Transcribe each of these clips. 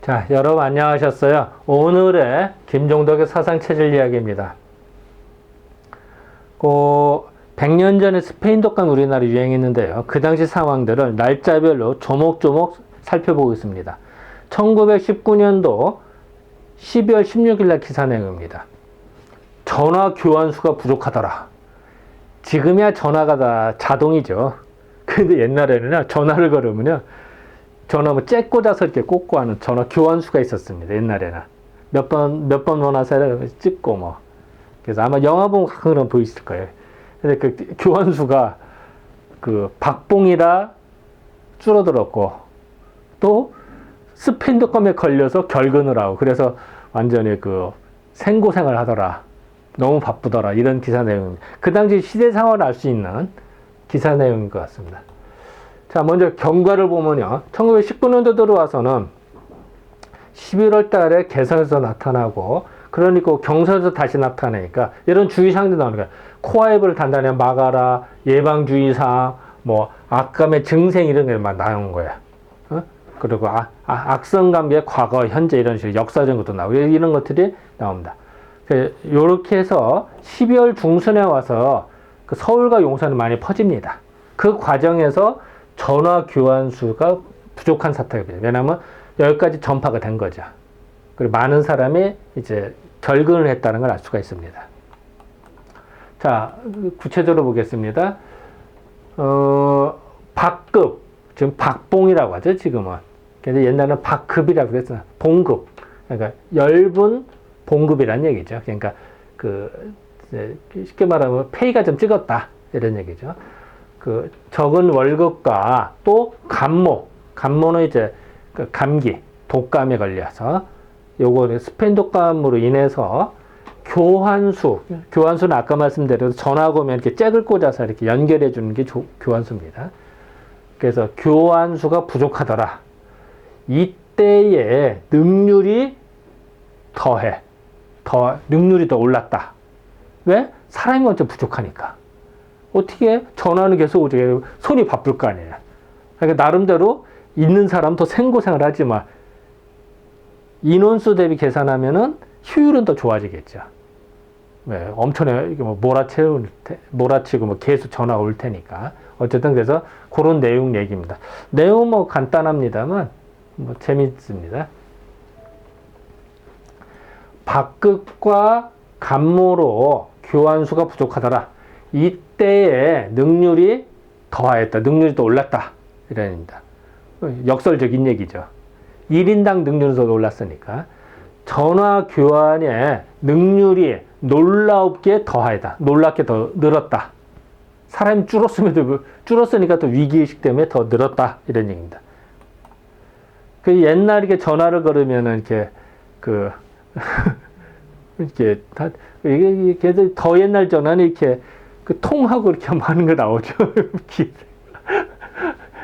자, 여러분 안녕하셨어요? 오늘의 김종덕의 사상체질 이야기입니다. 100년 전에 스페인 독감 우리나라 유행했는데요. 그 당시 상황들을 날짜별로 조목조목 살펴보겠습니다. 1919년도 12월 16일 날 기사 내용입니다. 전화 교환수가 부족하더라. 지금이야 전화가 다 자동이죠. 근데 옛날에는 전화를 걸으면요. 전화 잭 꽂아서 이렇게 꽂고 하는 전화 교환수가 있었습니다. 옛날에는. 몇 번 원하세요? 찍고 뭐. 그래서 아마 영화 보면 가끔 보이실 거예요. 근데 그 교환수가 그 박봉이라 줄어들었고 또 스페인 독감에 걸려서 결근을 하고 그래서 완전히 그 생고생을 하더라. 너무 바쁘더라. 이런 기사 내용입니다. 그 당시 시대 상황을 알 수 있는 기사 내용인 것 같습니다. 자, 먼저 경과를 보면요. 1919년도 들어와서는 11월 달에 개성에서 나타나고, 그러니까 경선에서 다시 나타나니까, 이런 주의사항들이 나오는 거예요. 코아이브를 단단히 막아라, 예방주의사항, 뭐, 악감의 증생 이런 게 막 나오는 거예요. 그리고 악성감기의 과거, 현재 이런 식으로 역사적인 것도 나오고, 이런 것들이 나옵니다. 요렇게 해서 12월 중순에 와서 그 서울과 용산은 많이 퍼집니다. 그 과정에서 전화 교환수가 부족한 사태가 됩니다. 왜냐하면 여기까지 전파가 된 거죠. 그리고 많은 사람이 이제 결근을 했다는 걸 알 수가 있습니다. 자, 구체적으로 보겠습니다. 박급, 지금 박봉이라고 하죠, 지금은. 근데 옛날에는 박급이라고 그랬어요. 봉급. 그러니까 열분 봉급이라는 얘기죠. 그러니까 쉽게 말하면 페이가 좀 찍었다. 이런 얘기죠. 그 적은 월급과 또 감모는 이제 그 감기, 독감에 걸려서 요거 스페인 독감으로 인해서 교환수는 아까 말씀드린 전화가 오면 이렇게 잭을 꽂아서 이렇게 연결해 주는 게 교환수입니다. 그래서 교환수가 부족하더라. 이때에 능률이 능률이 더 올랐다. 왜? 사람이 먼저 부족하니까. 어떻게 전화는 계속 오죠. 손이 바쁠 거 아니에요. 그러니까 나름대로 있는 사람 더 생고생을 하지만 인원수 대비 계산하면은 효율은 더 좋아지겠죠. 왜? 엄청나게 뭐 몰아치고 뭐 계속 전화가 올 테니까. 어쨌든 그래서 그런 내용 얘기입니다. 내용 뭐 간단합니다만 뭐 재밌습니다. 박극과 감모로 교환수가 부족하더라. 이때에 능률이 더하였다. 능률이 더 올랐다. 이랍니다. 역설적인 얘기죠. 1인당 능률은 더 올랐으니까. 전화 교환의 능률이 놀랍게 더하였다. 놀랍게 더 늘었다. 사람이 줄었으니까 또 위기의식 때문에 더 늘었다. 이런 얘기입니다. 그 옛날에 전화를 걸으면은 이게 더 옛날 전화는 이렇게 그 통하고 이렇게 하는 거 나오죠.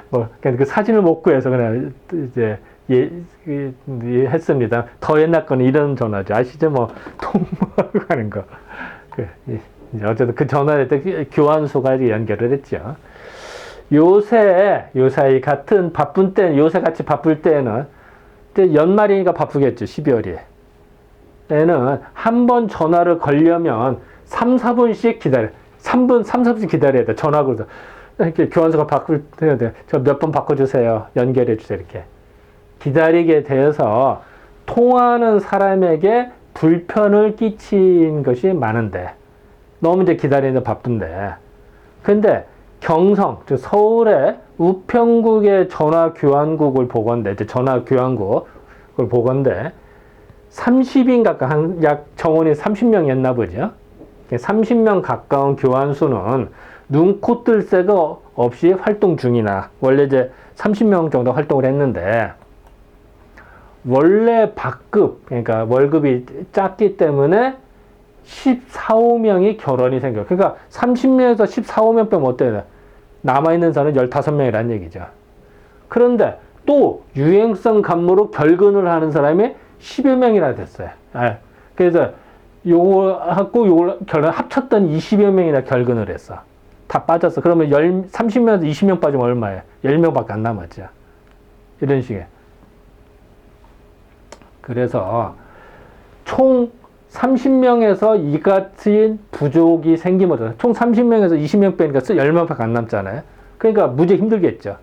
뭐, 그 사진을 못 구해서 그냥 이제 했습니다. 더 옛날 거는 이런 전화죠. 아시죠? 뭐, 통하고 하는 거. 어쨌든 그 전화에 교환수가 연결을 했죠. 요새 같은 바쁜 때는, 요새 같이 바쁠 때는, 연말이니까 바쁘겠죠. 12월이. 에는 한 번 전화를 걸려면 3, 4분씩 기다려. 3, 4분씩 기다려야 돼. 전화 걸어서. 이렇게 교환수가 바꿀 때, 저 몇 번 바꿔주세요. 연결해 주세요. 이렇게. 기다리게 되어서 통화하는 사람에게 불편을 끼친 것이 많은데, 너무 이제 기다리는데 바쁜데. 근데 경성, 즉 서울의 우평국의 전화 교환국을 보건대, 이제 전화 교환국을 보건대, 30인 가까운, 약 정원이 30명이었나 보죠. 30명 가까운 교환수는 눈코 뜰 새가 없이 활동 중이나, 원래 이제 30명 정도 활동을 했는데, 원래 박급, 그러니까 월급이 작기 때문에 14, 5명이 결혼이 생겨. 그러니까 30명에서 14, 5명 빼면 어때요? 남아있는 사람은 15명이라는 얘기죠. 그런데 또 유행성 감모로 결근을 하는 사람이 10여 명이나 됐어요. 그래서 요거하고 요걸 합쳤던 20여 명이나 결근을 했어. 다 빠졌어. 그러면 30명에서 20명 빠지면 얼마예요? 10명밖에 안 남았죠. 이런 식의. 그래서 총 30명에서 이같이 부족이 생기면 총 30명에서 20명 빼니까 10명밖에 안 남잖아요. 그러니까 무지 힘들겠죠.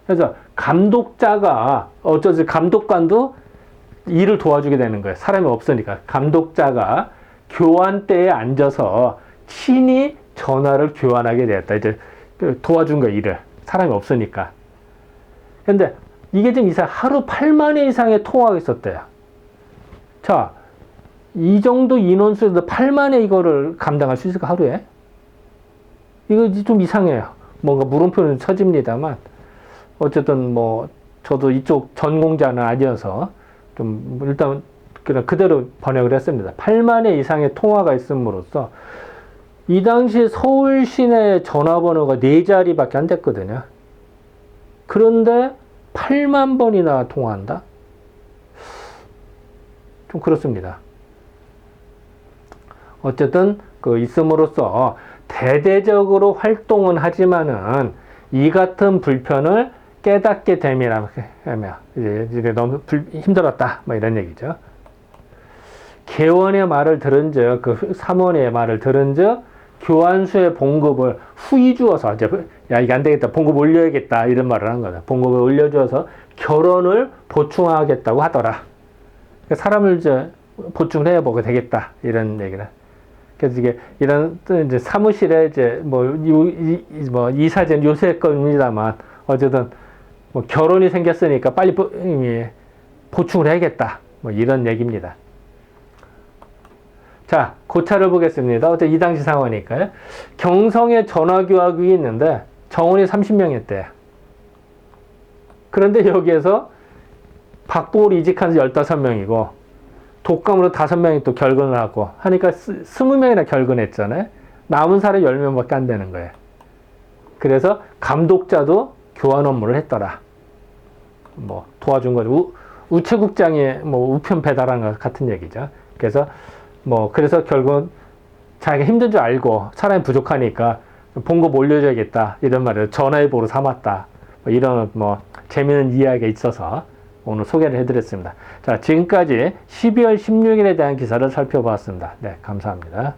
그래서 감독자가 어쩌지 감독관도 일을 도와주게 되는 거예요. 사람이 없으니까. 감독자가 교환대에 앉아서 친히 전화를 교환하게 되었다. 이제 도와준 거예요, 일을. 사람이 없으니까. 근데 이게 좀 하루 8만 회 이상의 통화가 있었대요. 자, 이 정도 인원수에서 8만 회 이거를 감당할 수 있을까, 하루에? 이거 좀 이상해요. 뭔가 물음표는 쳐집니다만, 어쨌든 저도 이쪽 전공자는 아니어서, 좀, 일단, 그냥 그대로 번역을 했습니다. 8만 회 이상의 통화가 있음으로써, 이 당시 서울 시내 전화번호가 4자리밖에 안 됐거든요. 그런데 8만 번이나 통화한다? 좀 그렇습니다. 어쨌든 있음으로써 대대적으로 활동은 하지만은 이 같은 불편을 깨닫게 되면 이제 너무 힘들었다 이런 얘기죠. 개원의 말을 들은즉 그 사모의 말을 들은즉 교환수의 봉급을 후이 주어서 이제 야 이게 안 되겠다 봉급 올려야겠다 이런 말을 한 거다. 봉급을 올려주어서 결혼을 보충하겠다고 하더라. 사람을 이제 보충을 해보게 되겠다 이런 얘기를. 그래서 이게 이런 이제 사무실에 이제 이사제는 요새 겁니다만 어쨌든 결혼이 생겼으니까 빨리 보충을 해야겠다 이런 얘기입니다. 자, 고차를 보겠습니다. 어째 이 당시 상황이니까요. 경성에 전화교학이 있는데 정원이 30명이었대요. 그런데 여기에서 박봉으로 이직한 15명이고 독감으로 5명이 또 결근을 하고 하니까 20명이나 결근했잖아요. 남은 사람이 10명밖에 안 되는 거예요. 그래서 감독자도 교환 업무를 했더라. 도와준 거죠. 우체국장이 우편 배달한 것 같은 얘기죠. 그래서 그래서 결국은 자기가 힘든 줄 알고 사람이 부족하니까 봉급 올려줘야겠다 이런 말을 전화위복으로 삼았다. 이런 재미있는 이야기가 있어서 오늘 소개를 해드렸습니다. 자, 지금까지 12월 16일에 대한 기사를 살펴보았습니다. 네, 감사합니다.